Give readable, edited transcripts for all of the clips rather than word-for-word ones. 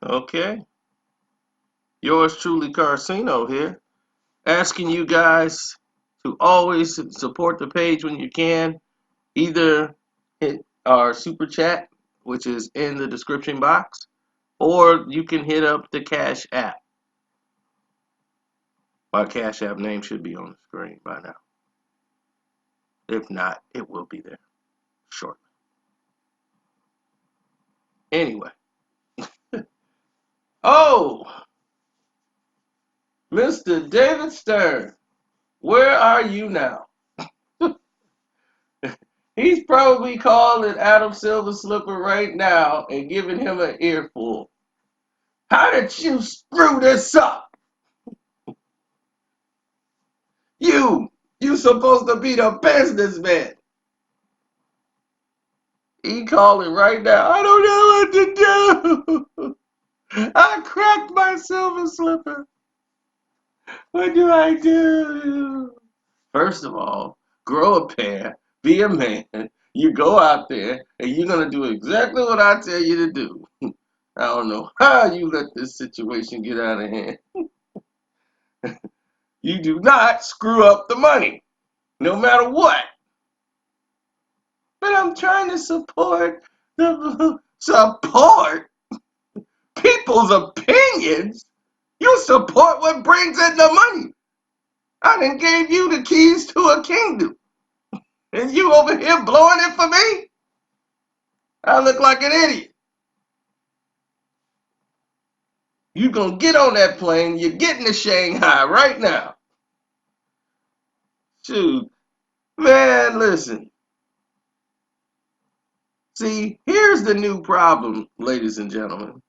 Okay. Yours truly, Carcino here, asking you guys to always support the page when you can. Either hit our super chat, which is in the description box, or you can hit up the Cash App. My Cash App name should be on the screen by now. If not, it will be there shortly. Anyway. Oh, Mr. David Stern, where are you now? He's probably calling Adam Silver Slipper right now and giving him an earful. How did you screw this up? You supposed to be the businessman. He calling right now. I don't know what to do. I cracked my silver slipper. What do I do? First of all, grow a pair, be a man. You go out there and you're gonna do exactly what I tell you to do. I don't know how you let this situation get out of hand. You do not screw up the money, no matter what. But I'm trying to support people's opinions. You support what brings in the money. I done gave you the keys to a kingdom, and you over here blowing it for me? I look like an idiot. You gonna get on that plane. You're getting to Shanghai right now. Shoot, man, listen. See, here's the new problem, ladies and gentlemen.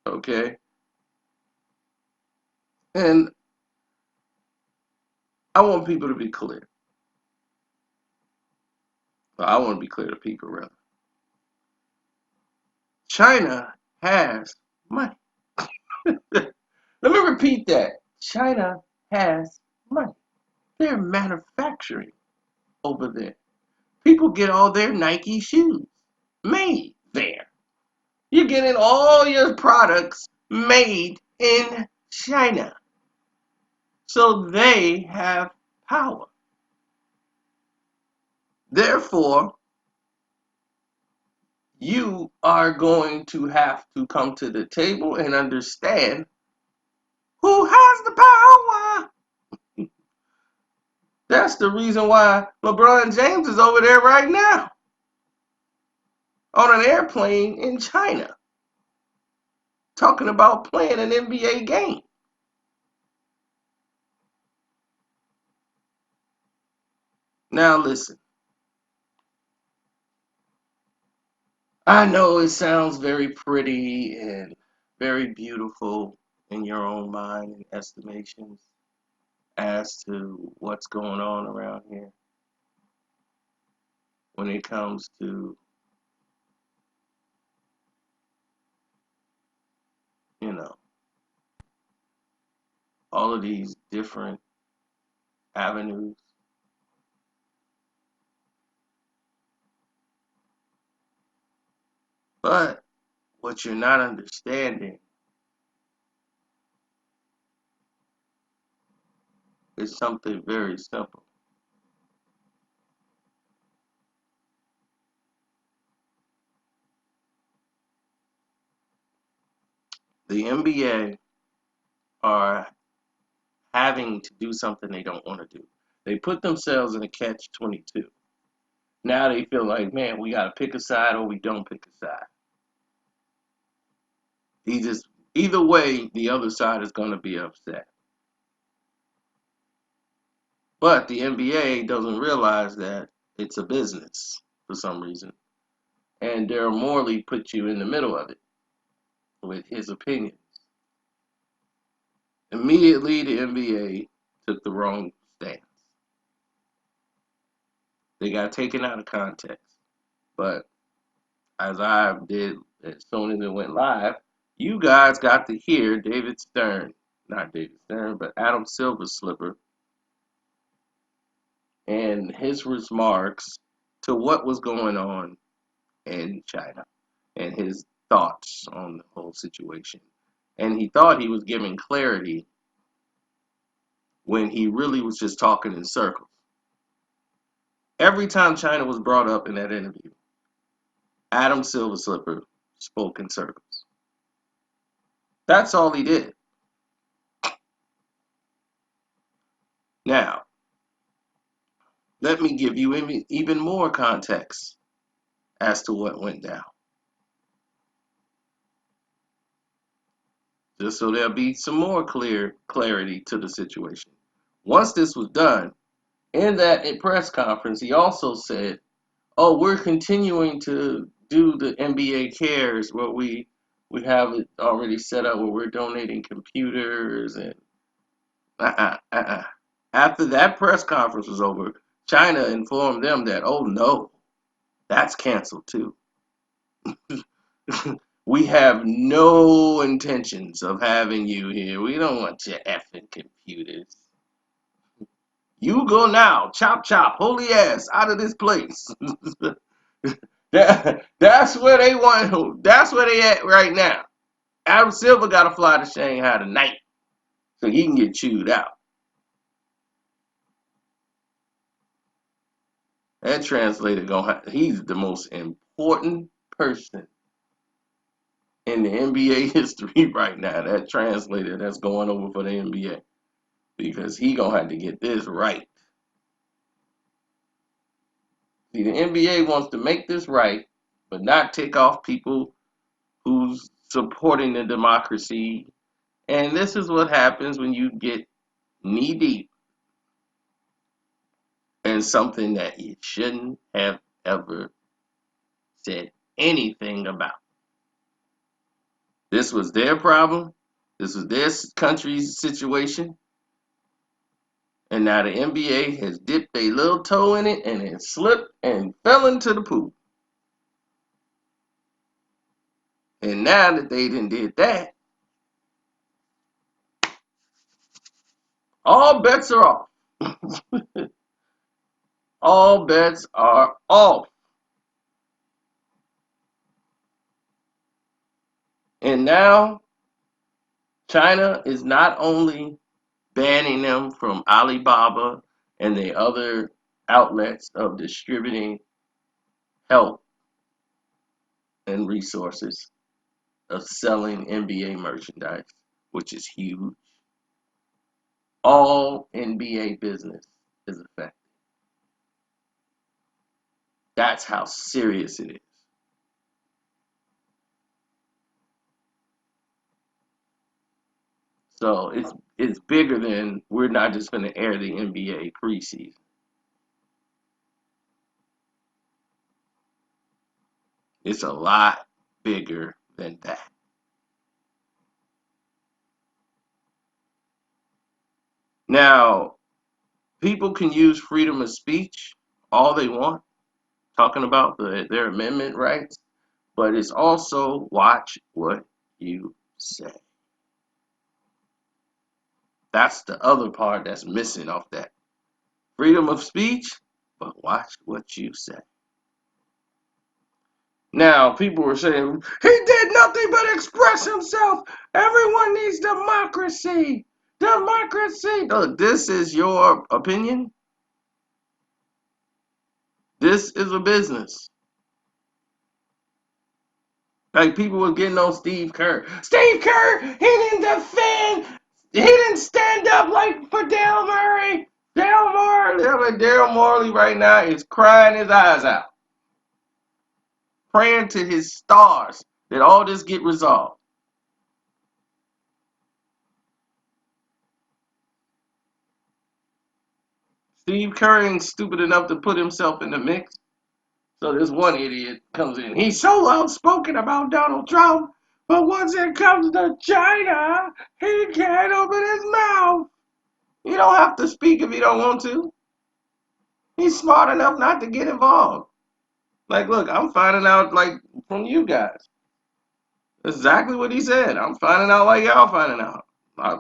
Okay, and I want people to be clear. Well, I want to be clear to people, rather. China has money. Let me repeat that. China has money. They're manufacturing over there. People get all their Nike shoes made there. You're getting all your products made in China. So they have power. Therefore, you are going to have to come to the table and understand who has the power. That's the reason why LeBron James is over there right now on an airplane in China talking about playing an NBA game. Now listen, I know it sounds very pretty and very beautiful in your own mind and estimations as to what's going on around here when it comes to, you know, all of these different avenues. But what you're not understanding is something very simple. The NBA are having to do something they don't want to do. They put themselves in a catch 22. Now they feel like, man, we got to pick a side or we don't pick a side. He just Either way, the other side is going to be upset. But the NBA doesn't realize that it's a business for some reason, and Daryl Morley put you in the middle of it with his opinion. Immediately, the NBA took the wrong stance. They got taken out of context. But as I did as soon as it went live, you guys got to hear David Stern, not David Stern, but Adam Silver Slipper, and his remarks to what was going on in China and his thoughts on the whole situation. And he thought he was giving clarity when he really was just talking in circles. Every time China was brought up in that interview, Adam Silver Slipper spoke in circles. That's all he did. Now, let me give you even more context as to what went down. Just so there'll be some more clarity to the situation. Once this was done, in that press conference, he also said, "Oh, we're continuing to do the NBA Cares, where we have it already set up, where we're donating computers and After that press conference was over, China informed them that, oh no, that's canceled too. We have no intentions of having you here. We don't want your effing computers. You go now, chop chop, holy ass, out of this place." That's where they want. That's where they at right now. Adam Silver got to fly to Shanghai tonight so he can get chewed out. That translator he's the most important person in the NBA history right now. That translator that's going over for the NBA, because he gonna have to get this right. See, the NBA wants to make this right, but not take off people who's supporting the democracy. And this is what happens when you get knee deep in something that you shouldn't have ever said anything about. This was their problem. This was their country's situation. And now the NBA has dipped a little toe in it and it slipped and fell into the pool. And now that they did that, all bets are off. All bets are off. And now China is not only banning them from Alibaba and the other outlets of distributing help and resources of selling NBA merchandise, which is huge. All NBA business is affected. That's how serious it is. So it's bigger than we're not just going to air the NBA preseason. It's a lot bigger than that. Now, people can use freedom of speech all they want, talking about their amendment rights, but it's also watch what you say. That's the other part that's missing off that. Freedom of speech, but watch what you say. Now, people were saying, he did nothing but express himself. Everyone needs democracy. Democracy. Look, this is your opinion. This is a business. Like, people were getting on Steve Kerr. Steve Kerr, he didn't defend. He didn't stand up like for Daryl Morey. Daryl Morey right now is crying his eyes out, praying to his stars that all this get resolved. Steve Kerr ain't stupid enough to put himself in the mix. So this one idiot comes in. He's so outspoken about Donald Trump, but once it comes to China, he can't open his mouth. You don't have to speak if you don't want to. He's smart enough not to get involved. Like, look, I'm finding out, like, from you guys. That's exactly what he said. I'm finding out like y'all finding out. I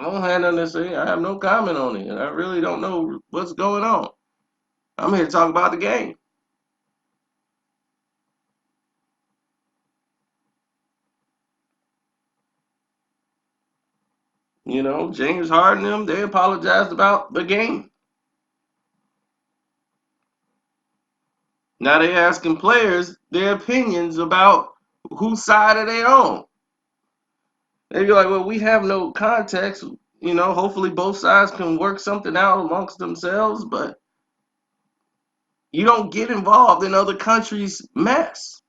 don't have nothing to say. I have no comment on it. I really don't know what's going on. I'm here to talk about the game. You know, James Harden them, they apologized about the game. Now they asking players their opinions about whose side are they on. They be like, well, we have no context. You know, hopefully both sides can work something out amongst themselves, but you don't get involved in other countries' mess.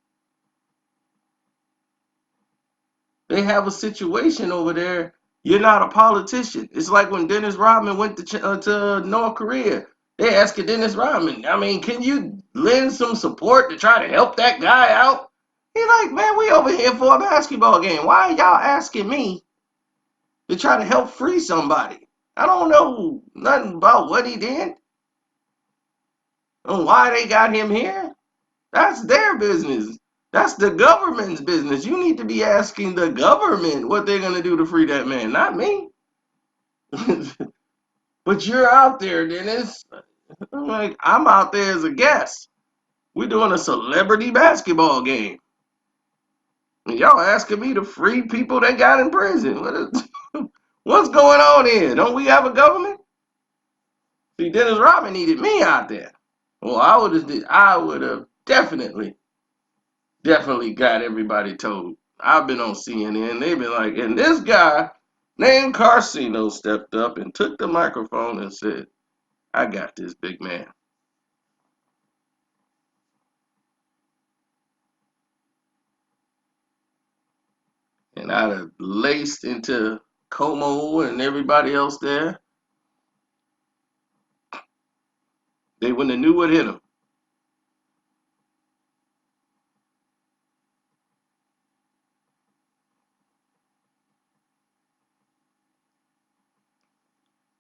They have a situation over there. You're not a politician. It's like when Dennis Rodman went to North Korea. They asked Dennis Rodman, I mean, can you lend some support to try to help that guy out? He's like, man, we over here for a basketball game. Why are y'all asking me to try to help free somebody? I don't know nothing about what he did and why they got him here. That's their business. That's the government's business. You need to be asking the government what they're going to do to free that man, not me. But you're out there, Dennis. I'm like, I'm out there as a guest. We're doing a celebrity basketball game. And y'all asking me to free people that got in prison. What's going on here? Don't we have a government? See, Dennis Rodman needed me out there. Well, I would have definitely got everybody told. I've been on CNN. They've been like, and this guy named Carcino stepped up and took the microphone and said, I got this, big man. And I'd have laced into Como and everybody else there. They wouldn't have knew what hit them.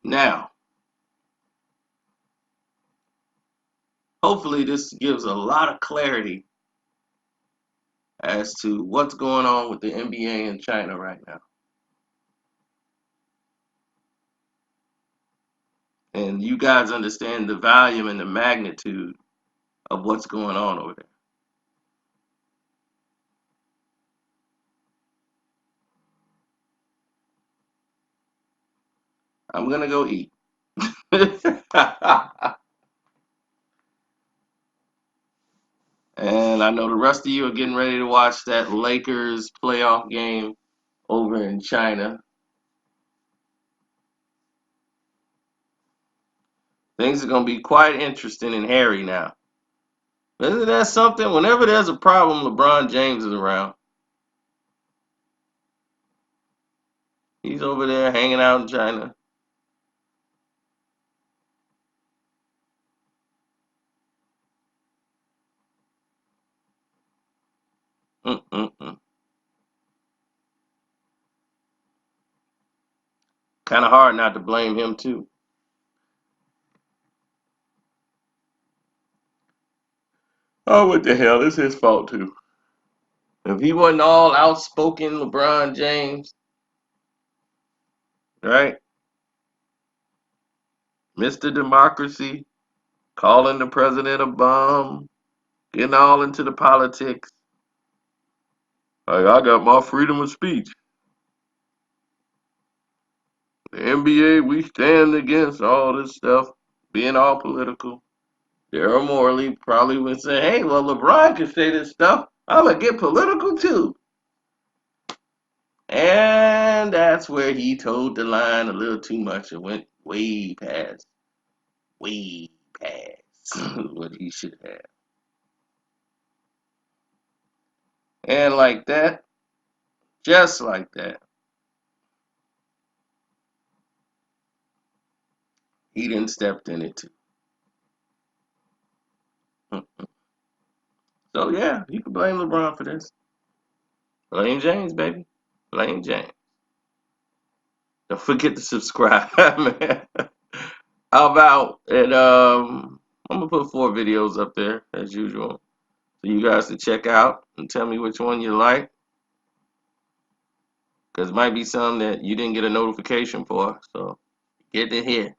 Now, hopefully this gives a lot of clarity as to what's going on with the NBA in China right now. And you guys understand the volume and the magnitude of what's going on over there. I'm going to go eat. And I know the rest of you are getting ready to watch that Lakers playoff game over in China. Things are going to be quite interesting and hairy now. Isn't that something? Whenever there's a problem, LeBron James is around. He's over there hanging out in China. Mm-mm-mm. Kind of hard not to blame him, too. Oh, what the hell? It's his fault, too. If he wasn't all outspoken LeBron James, right? Mr. Democracy, calling the president a bum, getting all into the politics. Like, I got my freedom of speech. The NBA, we stand against all this stuff, being all political. Daryl Morley probably would say, hey, well, LeBron can say this stuff. I'm going to get political too. And that's where he toed the line a little too much and went way past what he should have. And like that, just like that, he didn't step in it too. So yeah, you can blame LeBron for this. Blame James, baby. Blame James. Don't forget to subscribe, man. How about it? I'm gonna put 4 videos up there as usual, for you guys to check out and tell me which one you like, because it might be some that you didn't get a notification for. So get it here.